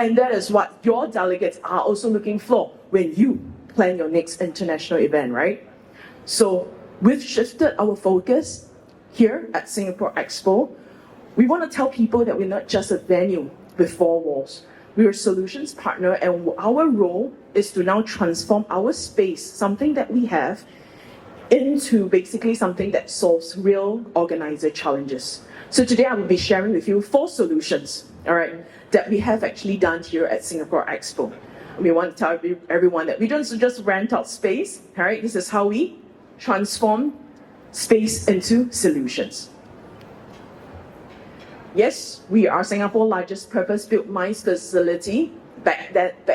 And that is what your delegates are also looking for when you plan your next international event, right? So we've shifted our focus here at Singapore EXPO. We want to tell people that we're not just a venue with four walls. We're a solutions partner, and our role is to now transform our space, something that we have, into basically something that solves real organizer challenges. So today I will be sharing with you 4 solutions, all right, that we have actually done here at Singapore EXPO. We want to tell everyone that we don't just rent out space, all right? This is how we transform space into solutions. Yes, we are Singapore's largest purpose-built MICE facility, back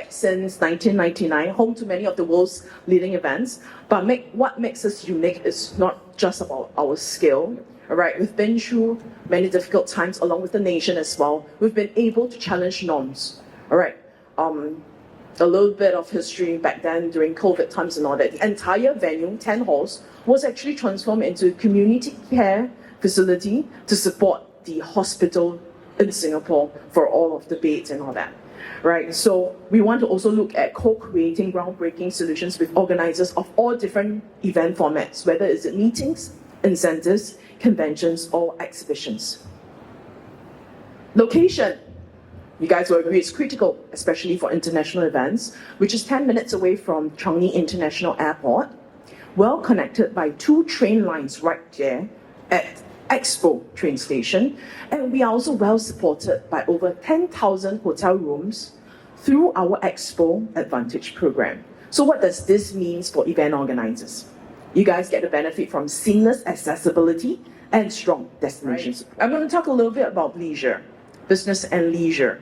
since 1999, home to many of the world's leading events. But what makes us unique is not just about our scale. All right, we've been through many difficult times along with the nation as well. We've been able to challenge norms. All right, a little bit of history back then during COVID times and all that. The entire venue, 10 halls, was actually transformed into a community care facility to support the hospital in Singapore for all of the beds and all that. Right, so we want to also look at co-creating groundbreaking solutions with organizers of all different event formats, whether it's meetings, incentives, conventions, or exhibitions. Location. You guys will agree it's critical, especially for international events, which is 10 minutes away from Changi International Airport, well connected by 2 train lines right there at EXPO train station, and we are also well supported by over 10,000 hotel rooms through our EXPO Advantage program. So what does this mean for event organizers? You guys get the benefit from seamless accessibility and strong destinations. Right. I'm going to talk a little bit about leisure, business and leisure.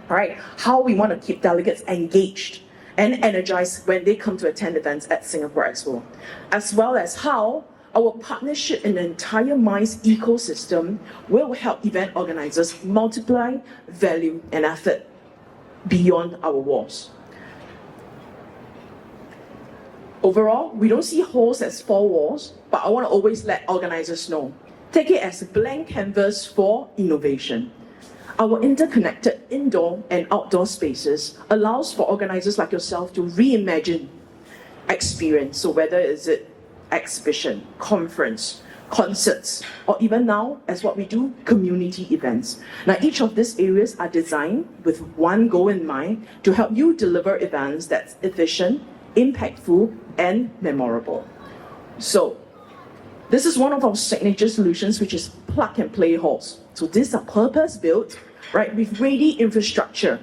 All right, how we want to keep delegates engaged and energized when they come to attend events at Singapore EXPO, as well as how our partnership in the entire MICE ecosystem will help event organizers multiply value and effort beyond our walls. Overall, we don't see halls as 4 walls, but I want to always let organizers know. Take it as a blank canvas for innovation. Our interconnected indoor and outdoor spaces allows for organizers like yourself to reimagine experience. So whether it's exhibition, conference, concerts, or even now, as what we do, community events. Now, each of these areas are designed with one goal in mind to help you deliver events that's efficient, impactful, and memorable. So, this is one of our signature solutions, which is plug-and-play halls. So these are purpose-built, right, with ready infrastructure,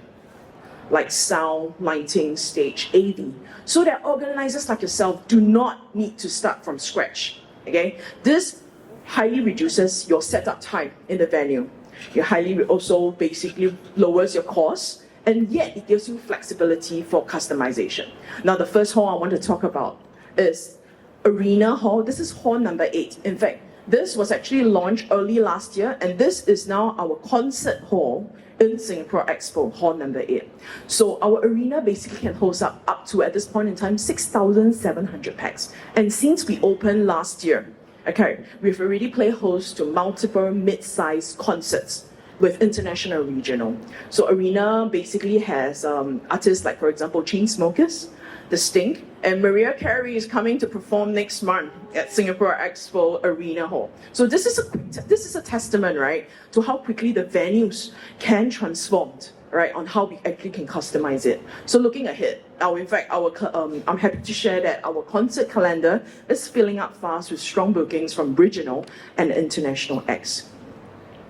like sound, lighting, stage, AV, so that organizers like yourself do not need to start from scratch, okay? This highly reduces your setup time in the venue. It highly also basically lowers your costs, and yet it gives you flexibility for customization. Now, the first hall I want to talk about is Arena Hall. This is hall number 8. In fact, this was actually launched early last year, and this is now our concert hall in Singapore EXPO, hall number 8. So our arena basically can host up to, at this point in time, 6,700 pax. And since we opened last year, okay, we've already played host to multiple mid-sized concerts with international and regional. So arena basically has artists like, for example, Chainsmokers, The Stink, and Mariah Carey is coming to perform next month at Singapore EXPO Arena Hall. So this is a testament, right, to how quickly the venues can transform, right, on how we actually can customize it. So looking ahead, I'm happy to share that our concert calendar is filling up fast with strong bookings from regional and international acts.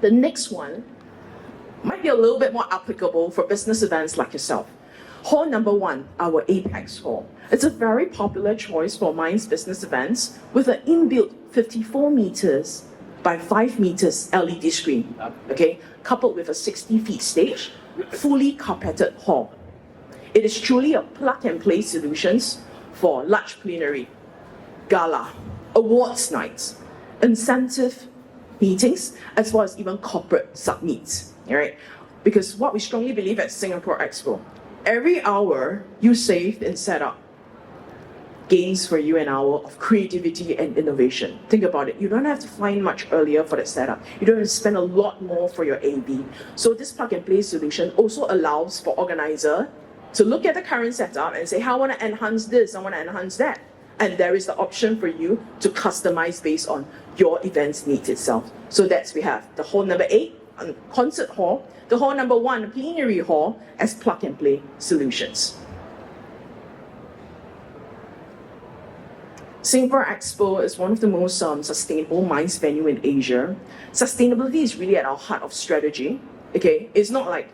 The next one might be a little bit more applicable for business events like yourself. Hall number 1, our Apex Hall. It's a very popular choice for MICE business events with an inbuilt 54 meters by 5 meters LED screen, okay, coupled with a 60-feet stage, fully carpeted hall. It is truly a plug-and-play solutions for large plenary, gala, awards nights, incentive meetings, as well as even corporate sub-meets, all right? Because what we strongly believe at Singapore EXPO, every hour you save in setup gains for you an hour of creativity and innovation. Think about it. You don't have to find much earlier for the setup. You don't have to spend a lot more for your AV. So this plug-and-play solution also allows for organizer to look at the current setup and say, I want to enhance this, I want to enhance that. And there is the option for you to customize based on your event's needs itself. So that's, we have the hall number 8, concert hall, the hall number 1, plenary hall, as plug-and-play solutions. Singapore EXPO is one of the most sustainable MICE venue in Asia. Sustainability is really at our heart of strategy. Okay, it's not like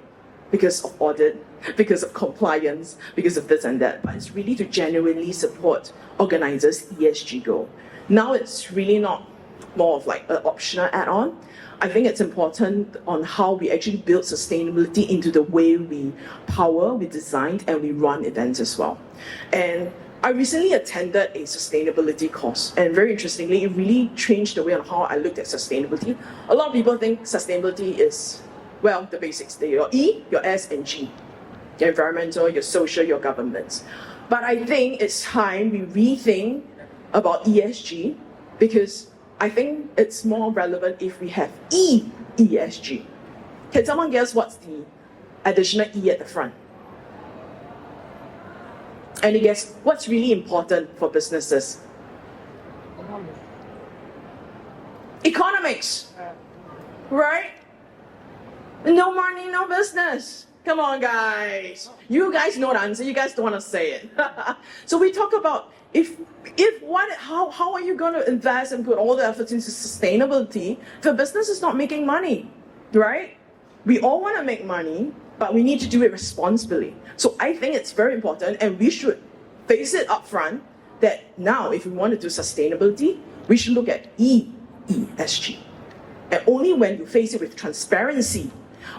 because of audit, because of compliance, because of this and that, but it's really to genuinely support organizers' ESG goal. Now it's really not more of like an optional add-on. I think it's important on how we actually build sustainability into the way we power, we design, and we run events as well. And I recently attended a sustainability course, and very interestingly, it really changed the way on how I looked at sustainability. A lot of people think sustainability is, well, the basics, your E, your S, and G. Your environmental, your social, your governance. But I think it's time we rethink about ESG, because I think it's more relevant if we have ESG. Can someone guess what's the additional E at the front? And guess what's really important for businesses? Economics. Right? No money, no business. Come on, guys. You guys know the answer. You guys don't want to say it. So we talk about how are you going to invest and put all the efforts into sustainability if a business is not making money, right? We all want to make money, but we need to do it responsibly. So I think it's very important, and we should face it up front that now, if we want to do sustainability, we should look at ESG. And only when you face it with transparency,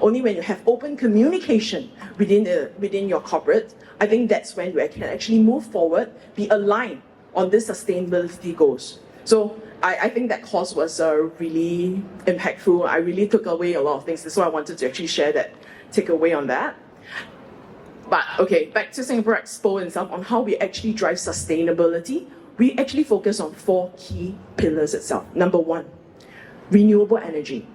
only when you have open communication within your corporate, I think that's when you can actually move forward, be aligned on this sustainability goals. So I think that course was really impactful. I really took away a lot of things. That's why I wanted to actually share that takeaway on that. But okay, back to Singapore EXPO itself, on how we actually drive sustainability. We actually focus on 4 key pillars itself. Number 1, renewable energy.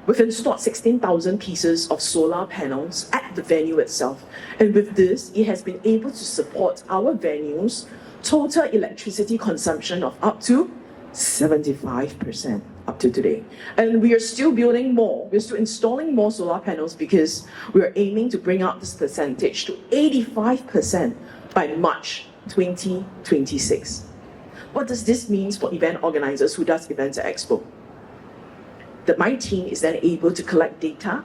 We've installed 16,000 pieces of solar panels at the venue itself. And with this, it has been able to support our venue's total electricity consumption of up to 75% up to today. And we are still building more. We're still installing more solar panels because we are aiming to bring up this percentage to 85% by March 2026. What does this mean for event organizers who does events at Expo? That my team is then able to collect data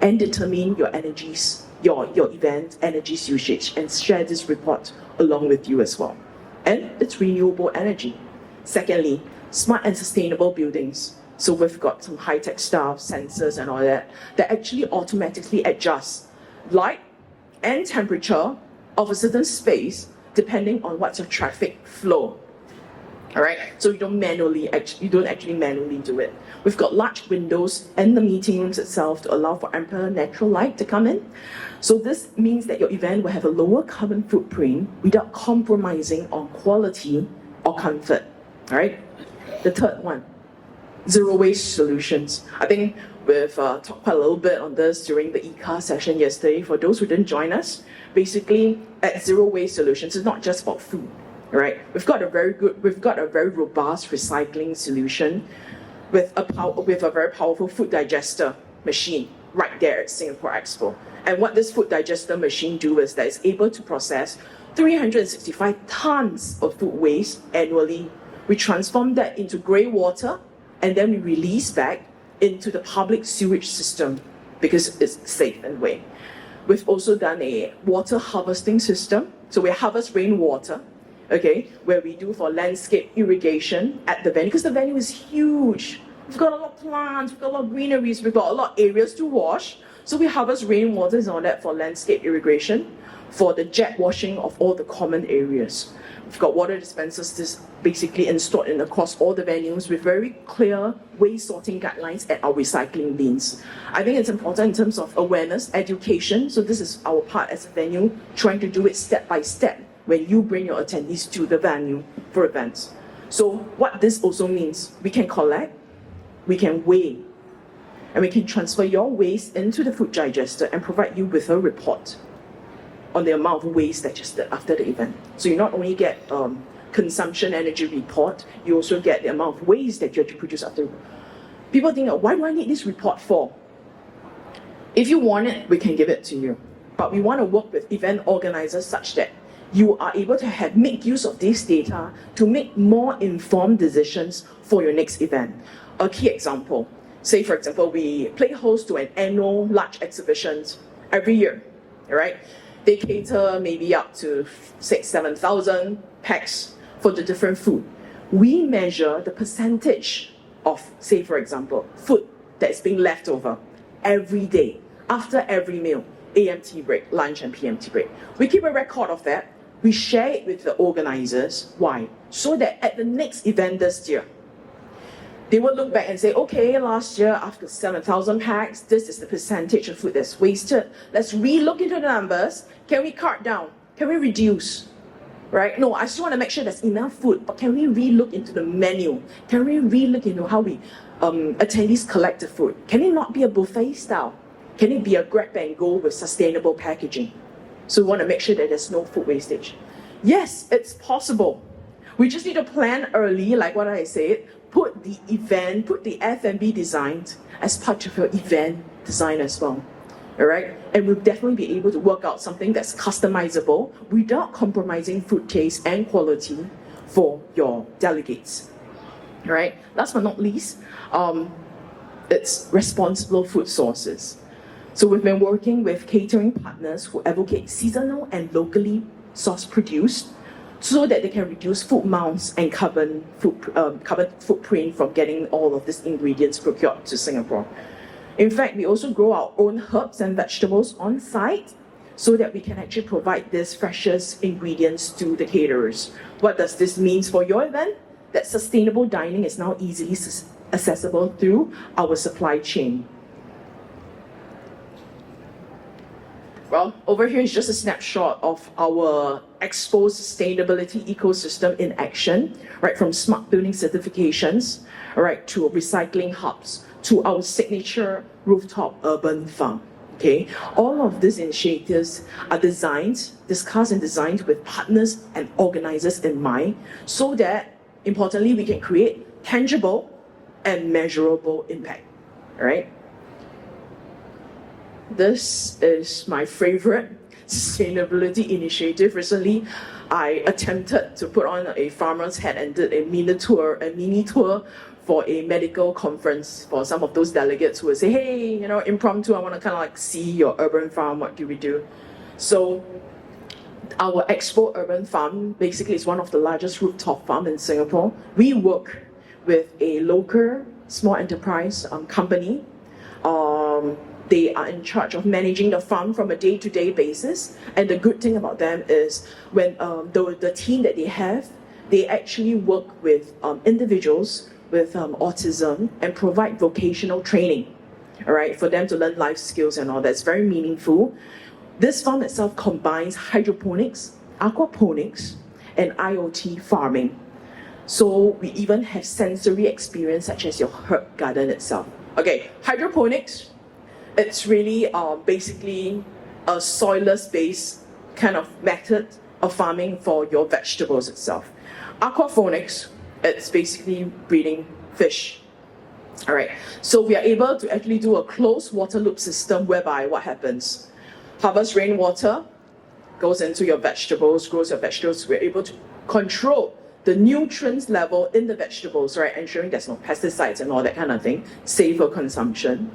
and determine your energies, your event energies usage, and share this report along with you as well. And it's renewable energy. Secondly, smart and sustainable buildings. So we've got some high-tech stuff, sensors and all that actually automatically adjust light and temperature of a certain space depending on what's your traffic flow. All right, so you don't actually manually do it. We've got large windows in the meeting rooms itself to allow for ample natural light to come in. So this means that your event will have a lower carbon footprint without compromising on quality or comfort. All right, the third one, zero waste solutions. I think we've talked quite a little bit on this during the ECA session yesterday. For those who didn't join us, basically at zero waste solutions, it's not just about food. Right, we've got a very robust recycling solution with a very powerful food digester machine right there at Singapore EXPO. And what this food digester machine do is that it's able to process 365 tons of food waste annually. We transform that into grey water, and then we release back into the public sewage system because it's safe and way. We've also done a water harvesting system, so we harvest rainwater. Okay, where we do for landscape irrigation at the venue, because the venue is huge. We've got a lot of plants, we've got a lot of greeneries, we've got a lot of areas to wash. So we harvest rainwater and all that for landscape irrigation, for the jet washing of all the common areas. We've got water dispensers just basically installed across all the venues with very clear waste sorting guidelines at our recycling bins. I think it's important in terms of awareness, education. So this is our part as a venue, trying to do it step by step when you bring your attendees to the venue for events. So what this also means, we can collect, we can weigh, and we can transfer your waste into the food digester and provide you with a report on the amount of waste digested after the event. So you not only get consumption energy report, you also get the amount of waste that you have to produce after. People think, why do I need this report for? If you want it, we can give it to you. But we want to work with event organizers such that you are able to make use of this data to make more informed decisions for your next event. A key example, say for example, we play host to an annual large exhibition every year, right? They cater maybe up to 7,000 packs for the different food. We measure the percentage of, say for example, food that is being left over every day, after every meal, AMT break, lunch and PMT break. We keep a record of that. We share it with the organizers. Why? So that at the next event this year, they will look back and say, okay, last year after 7,000 packs, this is the percentage of food that's wasted. Let's re-look into the numbers. Can we cut down? Can we reduce? Right? No, I just want to make sure there's enough food, but can we re-look into the menu? Can we re-look into how we attendees collect the food? Can it not be a buffet style? Can it be a grab and go with sustainable packaging? So we want to make sure that there's no food wastage. Yes, it's possible. We just need to plan early, like what I said, put the F&B design as part of your event design as well. All right? And we'll definitely be able to work out something that's customizable without compromising food taste and quality for your delegates. All right? Last but not least, it's responsible food sources. So we've been working with catering partners who advocate seasonal and locally sourced produce so that they can reduce food mounts and carbon footprint from getting all of these ingredients procured to Singapore. In fact, we also grow our own herbs and vegetables on site so that we can actually provide these freshest ingredients to the caterers. What does this mean for your event? That sustainable dining is now easily accessible through our supply chain. Well, over here is just a snapshot of our EXPO sustainability ecosystem in action, right? From smart building certifications, right, to recycling hubs, to our signature rooftop urban farm. Okay, all of these initiatives are discussed and designed with partners and organizers in mind, so that importantly we can create tangible and measurable impact. All right. This is my favorite sustainability initiative. Recently, I attempted to put on a farmer's hat and did a mini tour for a medical conference for some of those delegates who would say, hey, impromptu, I want to kind of like see your urban farm, what do we do? So our EXPO Urban Farm basically is one of the largest rooftop farms in Singapore. We work with a local small enterprise company. They are in charge of managing the farm from a day-to-day basis. And the good thing about them is when the team that they have, they actually work with individuals with autism and provide vocational training, all right, for them to learn life skills and all that. It's very meaningful. This farm itself combines hydroponics, aquaponics, and IoT farming. So we even have sensory experience such as your herb garden itself. Okay, hydroponics, it's really basically a soilless-based kind of method of farming for your vegetables itself. Aquaponics, it's basically breeding fish. All right, so we are able to actually do a closed water loop system whereby what happens? Harvest rainwater, goes into your vegetables, grows your vegetables. We're able to control the nutrients level in the vegetables, right? Ensuring there's no pesticides and all that kind of thing, safe for consumption.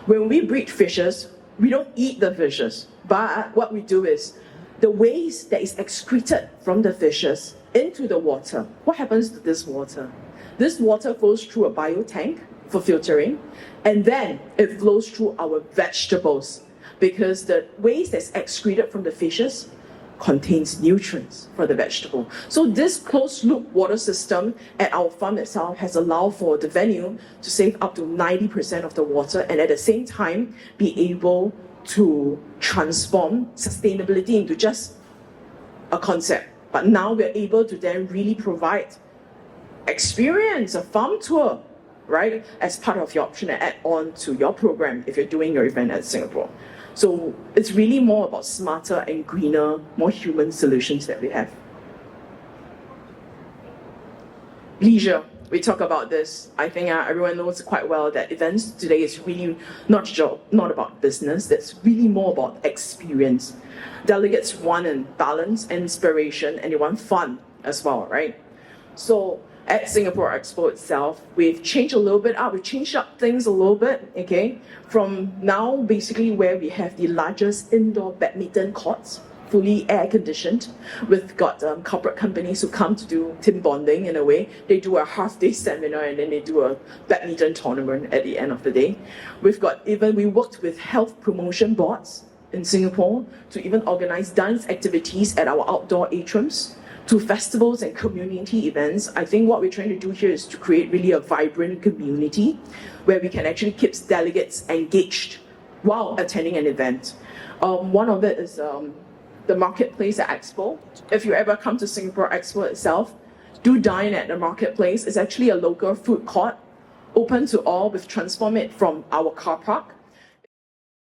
When we breed fishes, we don't eat the fishes, but what we do is the waste that is excreted from the fishes into the water. What happens to this water? This water flows through a biotank for filtering, and then it flows through our vegetables because the waste that's excreted from the fishes contains nutrients for the vegetable. So this closed loop water system at our farm itself has allowed for the venue to save up to 90% of the water and at the same time be able to transform sustainability into just a concept, but now we're able to then really provide experience, a farm tour, right, as part of your option and add on to your program if you're doing your event at Singapore. So it's really more about smarter and greener, more human solutions that we have. Leisure, we talk about this. I think everyone knows quite well that events today is really not about business, it's really more about experience. Delegates want balance, inspiration, and they want fun as well, right? So at Singapore EXPO itself, we've changed a little bit up, we've changed up things a little bit, okay? From now, basically where we have the largest indoor badminton courts, fully air-conditioned. We've got corporate companies who come to do team bonding in a way. They do a half-day seminar and then they do a badminton tournament at the end of the day. We worked with health promotion boards in Singapore to even organize dance activities at our outdoor atriums, to festivals and community events. I think what we're trying to do here is to create really a vibrant community where we can actually keep delegates engaged while attending an event. One of it is the marketplace at Expo. If you ever come to Singapore Expo itself, do dine at the marketplace. It's actually a local food court, open to all. We've transformed it from our car park